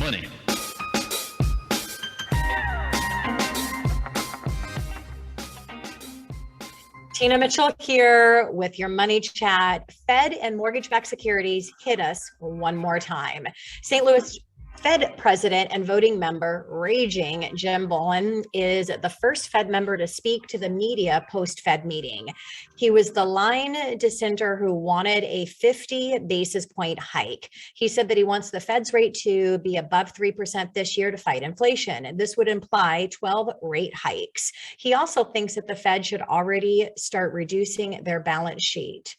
money. Tina Mitchell here with your money chat. Fed and mortgage-backed securities hit us one more time. St. Louis Fed president and voting member Raging Jim Bullen is the first Fed member to speak to the media post-Fed meeting. He was the line dissenter who wanted a 50 basis point hike. He said that he wants the Fed's rate to be above 3% this year to fight inflation. And this would imply 12 rate hikes. He also thinks that the Fed should already start reducing their balance sheet.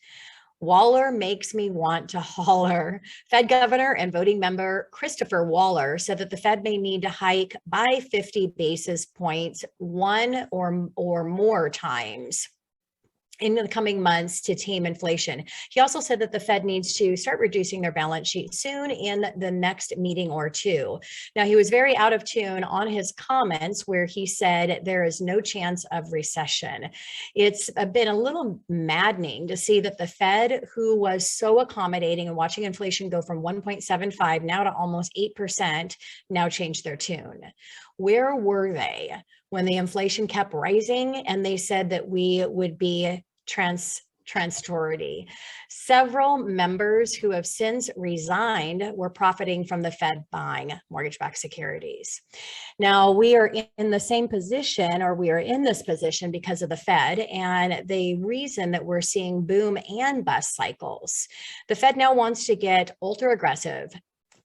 Waller makes me want to holler. Fed governor and voting member Christopher Waller said that the Fed may need to hike by 50 basis points one or more times in the coming months to tame inflation. He also said that the Fed needs to start reducing their balance sheet soon in the next meeting or two. Now, he was very out of tune on his comments where he said there is no chance of recession. It's been a little maddening to see that the Fed, who was so accommodating and watching inflation go from 1.75 now to almost 8%, now changed their tune. Where were they when the inflation kept rising and they said that we would be transitory? Several members who have since resigned were profiting from the Fed buying mortgage-backed securities. Now, we are in the same position, or we are in this position because of the Fed and the reason that we're seeing boom and bust cycles. The Fed now wants to get ultra aggressive,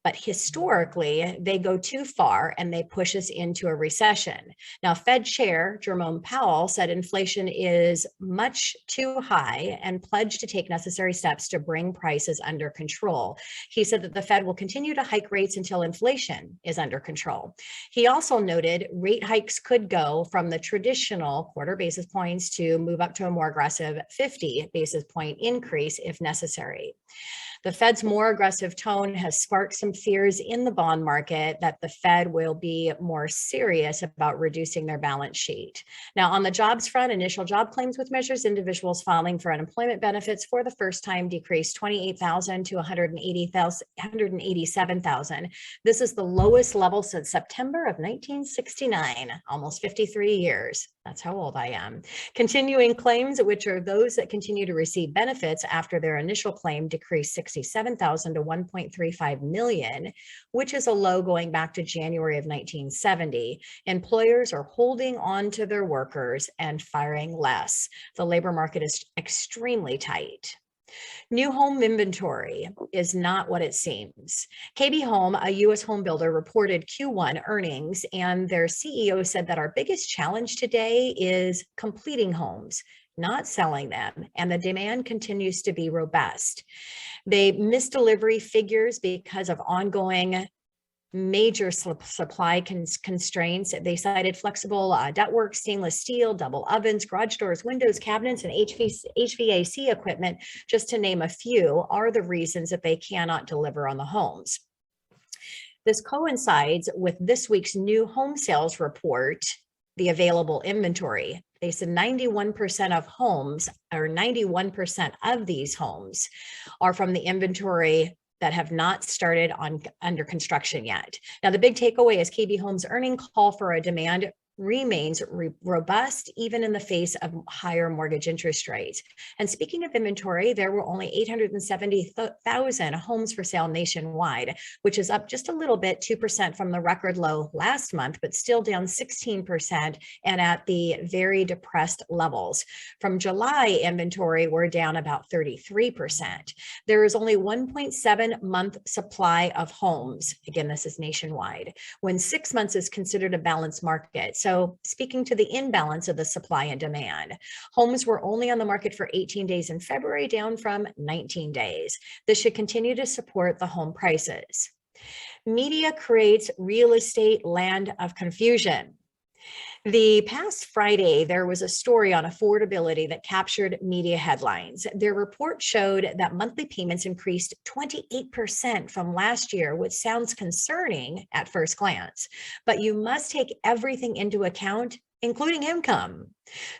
but historically, they go too far and they push us into a recession. Now, Fed Chair Jerome Powell said inflation is much too high and pledged to take necessary steps to bring prices under control. He said that the Fed will continue to hike rates until inflation is under control. He also noted rate hikes could go from the traditional quarter basis points to move up to a more aggressive 50 basis point increase if necessary. The Fed's more aggressive tone has sparked some fears in the bond market that the Fed will be more serious about reducing their balance sheet. Now, on the jobs front, initial job claims with measures individuals filing for unemployment benefits for the first time decreased 28,000 to 187,000. This is the lowest level since September of 1969, almost 53 years. That's how old I am. Continuing claims, which are those that continue to receive benefits after their initial claim, decreased 67,000 to 1.35 million, which is a low going back to January of 1970. Employers are holding on to their workers and firing less. The labor market is extremely tight. New home inventory is not what it seems. KB Home, a U.S. home builder, reported Q1 earnings, and their CEO said that our biggest challenge today is completing homes, not selling them, and the demand continues to be robust. They missed delivery figures because of ongoing major supply constraints. They cited flexible ductwork, stainless steel, double ovens, garage doors, windows, cabinets, and HVAC equipment, just to name a few, are the reasons that they cannot deliver on the homes. This coincides with this week's new home sales report, the available inventory. They said 91% of homes, or 91% of these homes, are from the inventory that have not started under construction yet. Now, the big takeaway is KB Home's earnings call for a demand remains robust even in the face of higher mortgage interest rates. And speaking of inventory, there were only 870,000 homes for sale nationwide, which is up just a little bit, 2% from the record low last month, but still down 16% and at the very depressed levels. From July, inventory were down about 33%. There is only 1.7 month supply of homes. Again, this is nationwide, when 6 months is considered a balanced market. So speaking to the imbalance of the supply and demand, homes were only on the market for 18 days in February, down from 19 days. This should continue to support the home prices. Media creates real estate land of confusion. The past Friday, there was a story on affordability that captured media headlines. Their report showed that monthly payments increased 28% from last year, which sounds concerning at first glance, but you must take everything into account including income.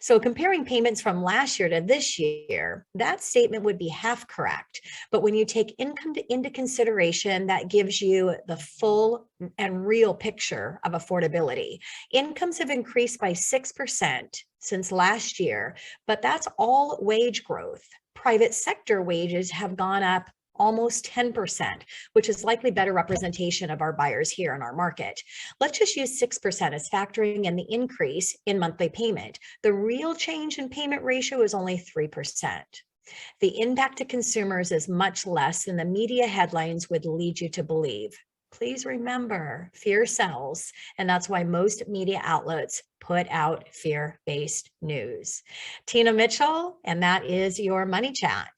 So comparing payments from last year to this year, that statement would be half correct. But when you take income into consideration, that gives you the full and real picture of affordability. Incomes have increased by 6% since last year, but that's all wage growth. Private sector wages have gone up almost 10%, which is likely better representation of our buyers here in our market. Let's just use 6% as factoring in the increase in monthly payment. The real change in payment ratio is only 3%. The impact to consumers is much less than the media headlines would lead you to believe. Please remember, fear sells, and that's why most media outlets put out fear-based news. Tina Mitchell, and that is your Money Chat.